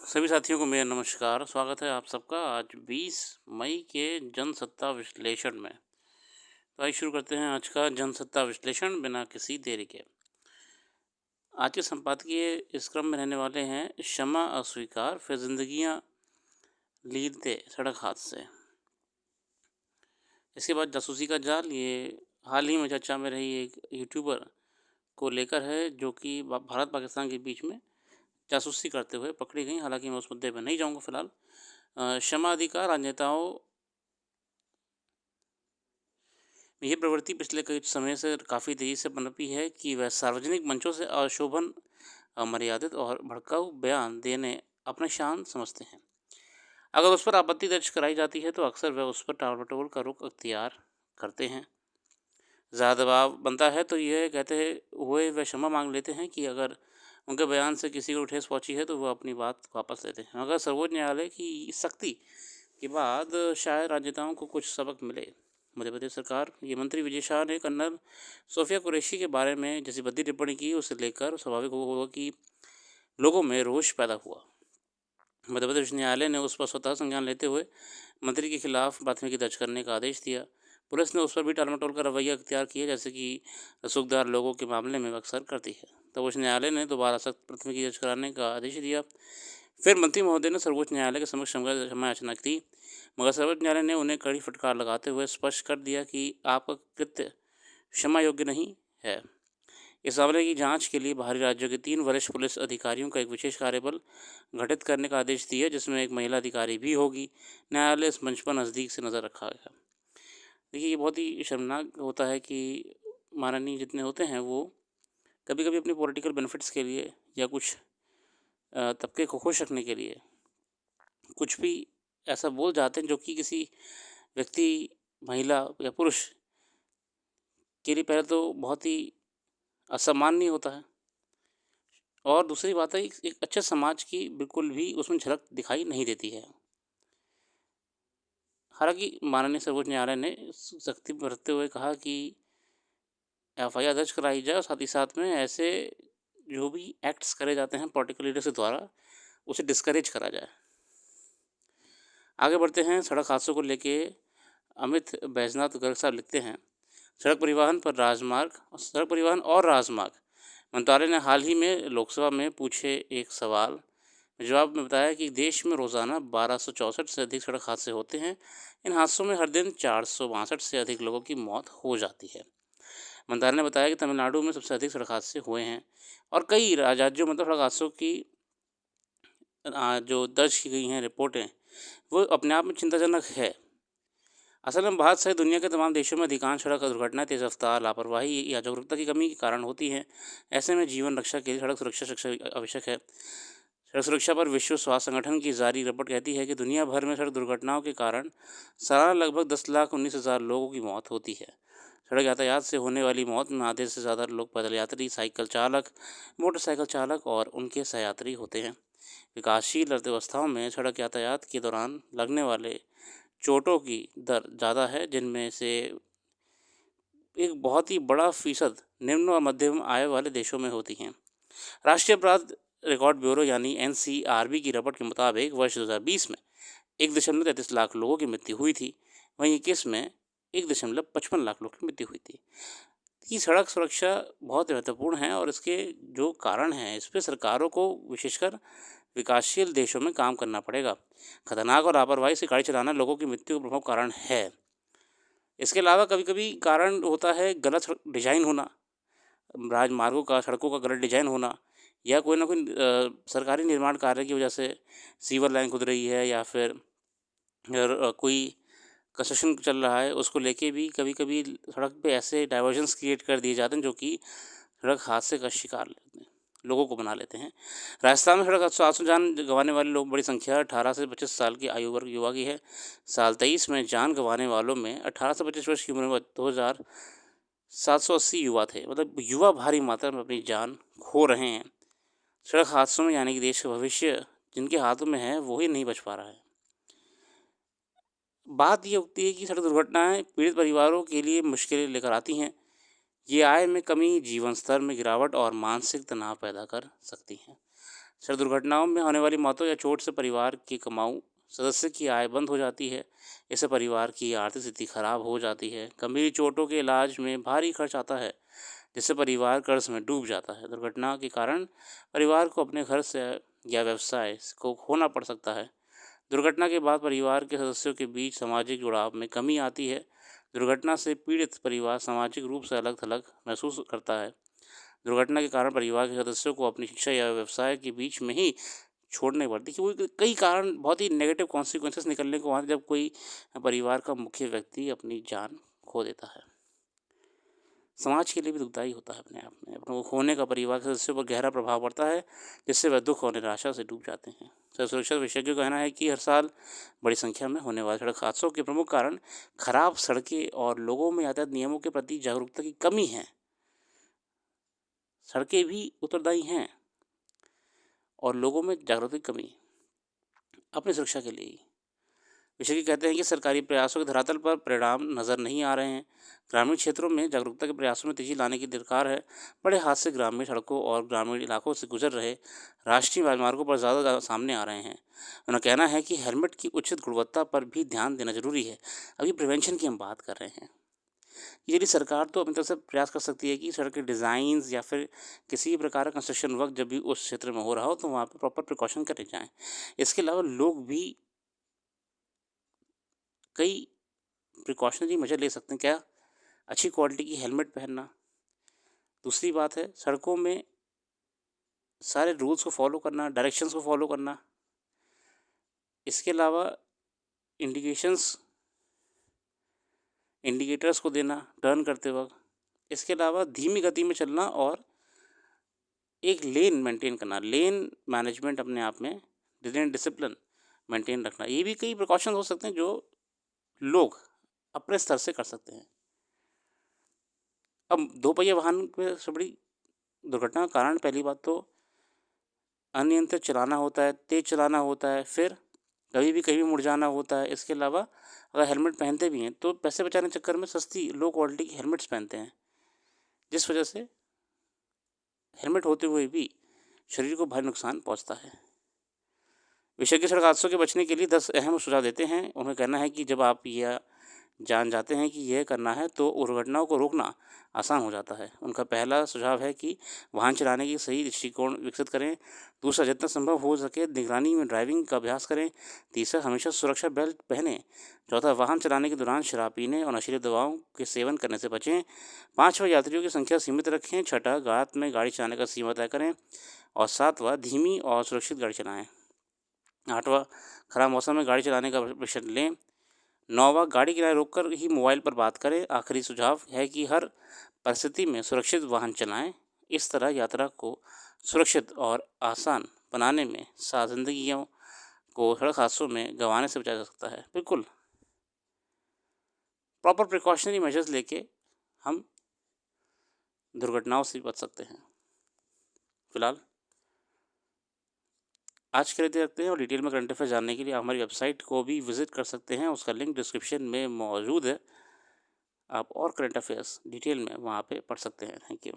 सभी साथियों को मेरा नमस्कार। स्वागत है आप सबका आज 20 मई के जनसत्ता विश्लेषण में। तो आइए शुरू करते हैं आज का जनसत्ता विश्लेषण बिना किसी देरी के। आज के संपादकीय इस क्रम में रहने वाले हैं क्षमा अस्वीकार फिर जिंदगियां लीदते सड़क हादसे। इसके बाद जासूसी का जाल, ये हाल ही में चर्चा में रही एक यूट्यूबर को लेकर है जो कि भारत पाकिस्तान के बीच में जासूसी करते हुए पकड़ी गई। हालांकि मैं उस मुद्दे पर नहीं जाऊंगा फिलहाल। क्षमा अधिकार राजनेताओं, ये प्रवृत्ति पिछले कई समय से काफ़ी तेज़ी से पनपी है कि वह सार्वजनिक मंचों से अशोभन, अमर्यादित और भड़काऊ बयान देने अपना शान समझते हैं। अगर उस पर आपत्ति दर्ज कराई जाती है तो अक्सर वह उस पर टाल-मटोल का रुख अख्तियार करते हैं। ज़्यादा दबाव बनता है तो यह कहते हुए वह क्षमा मांग लेते हैं कि अगर उनके बयान से किसी को ठेस पहुंची है तो वह अपनी बात वापस लेते हैं। मगर सर्वोच्च न्यायालय की सख्ती के बाद शायद राजनेताओं को कुछ सबक मिले। मध्य प्रदेश सरकार ये मंत्री विजय शाह ने कर्नल सोफिया कुरैशी के बारे में जैसी भद्दी टिप्पणी की, उसे लेकर स्वाभाविक होगा कि लोगों में रोष पैदा हुआ। मध्य प्रदेश न्यायालय ने उस पर स्वतः संज्ञान लेते हुए मंत्री के खिलाफ प्राथमिकी दर्ज करने का आदेश दिया। पुलिस ने उस पर भी टालमटोल का रवैया अख्तियार किया, जैसे कि रसूखदार लोगों के मामले में अक्सर करती है। तो उच्च न्यायालय ने दोबारा सख्त प्राथमिकी दर्ज कराने का आदेश दिया। फिर मंत्री महोदय ने सर्वोच्च न्यायालय के समक्ष क्षमा याचना की, मगर सर्वोच्च न्यायालय ने उन्हें कड़ी फटकार लगाते हुए स्पष्ट कर दिया कि आपका कृत्य क्षमा योग्य नहीं है। इस मामले की जांच के लिए बाहरी राज्यों के 3 वरिष्ठ पुलिस अधिकारियों का एक विशेष कार्यबल गठित करने का आदेश दिया, जिसमें एक महिला अधिकारी भी होगी। न्यायालय इस मंच पर नज़दीक से नज़र रखा गया। देखिए, ये बहुत ही शर्मनाक होता है कि माननीय जितने होते हैं वो कभी कभी अपने पॉलिटिकल बेनिफिट्स के लिए या कुछ तबके को खुश रखने के लिए कुछ भी ऐसा बोल जाते हैं जो कि किसी व्यक्ति, महिला या पुरुष के लिए पहले तो बहुत ही असम्माननीय होता है, और दूसरी बात है एक अच्छे समाज की बिल्कुल भी उसमें झलक दिखाई नहीं देती है। हालांकि माननीय सर्वोच्च न्यायालय ने सख्ती बरतते हुए कहा कि एफआईआर दर्ज कराई जाए और साथ ही साथ में ऐसे जो भी एक्ट्स करे जाते हैं पॉलिटिकल लीडर्स के द्वारा, उसे डिस्करेज करा जाए। आगे बढ़ते हैं। सड़क हादसों को लेके अमित बैजनाथ गर्ग साहब लिखते हैं, सड़क परिवहन और राजमार्ग मंत्रालय ने हाल ही में लोकसभा में पूछे एक सवाल में जवाब में बताया कि देश में रोज़ाना 1264 से अधिक सड़क हादसे होते हैं। इन हादसों में हर दिन 462 से अधिक लोगों की मौत हो जाती है। मंत्रालय ने बताया कि तमिलनाडु में सबसे अधिक सड़क हादसे हुए हैं और कई राज्यों में तो सड़क हादसों की जो दर्ज की गई हैं रिपोर्टें, वो अपने आप में चिंताजनक है। असल में भारत सहित दुनिया के तमाम देशों में अधिकांश सड़क दुर्घटनाएं तेज रफ्तार, लापरवाही या जागरूकता की कमी के कारण होती हैं। ऐसे में जीवन रक्षा के लिए सड़क सुरक्षा आवश्यक है। सड़क सुरक्षा पर विश्व स्वास्थ्य संगठन की जारी रिपोर्ट कहती है कि दुनिया भर में सड़क दुर्घटनाओं के कारण सालाना लगभग 10,19,000 लोगों की मौत होती है। सड़क यातायात से होने वाली मौत में आधे से ज़्यादा लोग पैदल यात्री, साइकिल चालक, मोटरसाइकिल चालक और उनके सहयात्री होते हैं। विकासशील अर्थव्यवस्थाओं में सड़क यातायात के दौरान लगने वाले चोटों की दर ज़्यादा है, जिनमें से एक बहुत ही बड़ा फीसद निम्न और मध्यम आय वाले देशों में होती हैं। राष्ट्रीय अपराध रिकॉर्ड ब्यूरो यानी एनसीआरबी की रिपोर्ट के मुताबिक वर्ष 2020 में 1.33 लाख लोगों की मृत्यु हुई थी। वहीं 21 में 1.55 लाख लोगों की मृत्यु हुई थी। ये सड़क सुरक्षा बहुत महत्वपूर्ण है और इसके जो कारण हैं इस पर सरकारों को विशेषकर विकासशील देशों में काम करना पड़ेगा। खतरनाक और लापरवाही से गाड़ी चलाना लोगों की मृत्यु का प्रमुख कारण है। इसके अलावा कभी कभी कारण होता है गलत डिजाइन होना, राजमार्गों का, सड़कों का गलत डिजाइन होना, या कोई ना कोई सरकारी निर्माण कार्य की वजह से सीवर लाइन खुद रही है या फिर कोई कंस्ट्रक्शन चल रहा है, उसको लेके भी कभी कभी सड़क पे ऐसे डाइवर्जन्स क्रिएट कर दिए जाते हैं जो कि सड़क हादसे का शिकार लोगों को बना लेते हैं। राजस्थान में सड़क हादसों से जान गंवाने वाले लोग बड़ी संख्या 18 से 25 साल की आयु वर्ग युवा की है। साल 23 में जान गंवाने वालों में 18 से 25 वर्ष की उम्र में 2,780 युवा थे। मतलब युवा भारी मात्रा में अपनी जान खो रहे हैं सड़क हादसों में, यानी कि देश का भविष्य जिनके हाथों में है वो ही नहीं बच पा रहा है। बात ये होती है कि सड़क दुर्घटनाएं पीड़ित परिवारों के लिए मुश्किलें लेकर आती हैं, ये आय में कमी, जीवन स्तर में गिरावट और मानसिक तनाव पैदा कर सकती हैं। सड़क दुर्घटनाओं में होने वाली मौतों या चोट से परिवार के कमाऊ सदस्य की आय बंद हो जाती है। इससे परिवार की आर्थिक स्थिति खराब हो जाती है। गंभीर चोटों के इलाज में भारी खर्च आता है, जिससे परिवार कर्ज में डूब जाता है। दुर्घटना के कारण परिवार को अपने घर से या व्यवसाय को खोना पड़ सकता है। दुर्घटना के बाद परिवार के सदस्यों के बीच सामाजिक जुड़ाव में कमी आती है। दुर्घटना से पीड़ित परिवार सामाजिक रूप से अलग थलग महसूस करता है। दुर्घटना के कारण परिवार के सदस्यों को अपनी शिक्षा या व्यवसाय के बीच में ही छोड़ने पड़ती है, क्योंकि कई कारण बहुत ही नेगेटिव कॉन्सिक्वेंसेस निकलने को वहाँ जब कोई परिवार का मुख्य व्यक्ति अपनी जान खो देता है। समाज के लिए भी दुखदायी होता है अपने आप में। अपने को खोने का परिवार के सदस्यों पर गहरा प्रभाव पड़ता है, जिससे वह दुख और निराशा से डूब जाते हैं। सड़क सुरक्षा विशेषज्ञों का कहना है कि हर साल बड़ी संख्या में होने वाले सड़क हादसों के प्रमुख कारण खराब सड़कें और लोगों में यातायात नियमों के प्रति जागरूकता की कमी है। सड़कें भी उत्तरदायी हैं और लोगों में जागरूकता की कमी अपनी सुरक्षा के लिए ही। विशेषज्ञ कहते हैं कि सरकारी प्रयासों के धरातल पर परिणाम नज़र नहीं आ रहे हैं। ग्रामीण क्षेत्रों में जागरूकता के प्रयासों में तेजी लाने की दरकार है। बड़े हादसे ग्रामीण सड़कों और ग्रामीण इलाकों से गुजर रहे राष्ट्रीय राजमार्गों पर ज़्यादा सामने आ रहे हैं। उनका कहना है कि हेलमेट की उचित गुणवत्ता पर भी ध्यान देना जरूरी है। अभी प्रिवेंशन की हम बात कर रहे हैं। यदि सरकार तो अपनी तरफ से प्रयास कर सकती है कि सड़क के डिज़ाइंस या फिर किसी भी प्रकार का कंस्ट्रक्शन वर्क जब भी उस क्षेत्र में हो रहा हो तो वहाँ पे प्रॉपर प्रिकॉशन करे जाएँ। इसके अलावा लोग भी कई प्रिकॉशनरी मेजर ले सकते हैं। क्या? अच्छी क्वालिटी की हेलमेट पहनना। दूसरी बात है सड़कों में सारे रूल्स को फॉलो करना, डायरेक्शंस को फॉलो करना। इसके अलावा इंडिकेटर्स को देना टर्न करते वक्त। इसके अलावा धीमी गति में चलना और एक लेन मेंटेन करना, लेन मैनेजमेंट अपने आप में लेन डिसिप्लिन मेंटेन रखना। ये भी कई प्रिकॉशंस हो सकते हैं जो लोग अपने स्तर से कर सकते हैं। अब दोपहिया वाहन में सबसे बड़ी दुर्घटना का कारण पहली बात तो अनियंत्रित चलाना होता है, तेज़ चलाना होता है, फिर कभी भी कहीं भी मुड़ जाना होता है। इसके अलावा अगर हेलमेट पहनते भी हैं तो पैसे बचाने के चक्कर में सस्ती लो क्वालिटी की हेलमेट्स पहनते हैं, जिस वजह से हेलमेट होते हुए भी शरीर को भारी नुकसान पहुंचता है। विशेषज्ञ सड़क हादसों के बचने के लिए 10 अहम सुझाव देते हैं। उनका कहना है कि जब आप यह जान जाते हैं कि यह करना है तो दुर्घटनाओं को रोकना आसान हो जाता है। उनका पहला सुझाव है कि वाहन चलाने की सही दृष्टिकोण विकसित करें। दूसरा, जितना संभव हो सके निगरानी में ड्राइविंग का अभ्यास करें। तीसरा, हमेशा सुरक्षा बेल्ट पहनें। चौथा, वाहन चलाने के दौरान शराब पीने और नशीली दवाओं के सेवन करने से बचें। पाँचवा, यात्रियों की संख्या सीमित रखें। छठा, रात में गाड़ी चलाने का सीमा तय करें। और सातवां, धीमी और सुरक्षित गाड़ी चलाएँ। आठवां, खराब मौसम में गाड़ी चलाने का प्रशिक्षण लें। नौवां, गाड़ी किनारे रोककर ही मोबाइल पर बात करें। आखिरी सुझाव है कि हर परिस्थिति में सुरक्षित वाहन चलाएं। इस तरह यात्रा को सुरक्षित और आसान बनाने में जिंदगियों को सड़क हादसों में गंवाने से बचाया जा सकता है। बिल्कुल प्रॉपर प्रिकॉशनरी मेजर्स लेके हम दुर्घटनाओं से बच सकते हैं। फिलहाल आज के लिए इतना रखते हैं और डिटेल में करंट अफेयर जानने के लिए आप हमारी वेबसाइट को भी विजिट कर सकते हैं। उसका लिंक डिस्क्रिप्शन में मौजूद है। आप और करंट अफेयर्स डिटेल में वहाँ पे पढ़ सकते हैं। Thank you.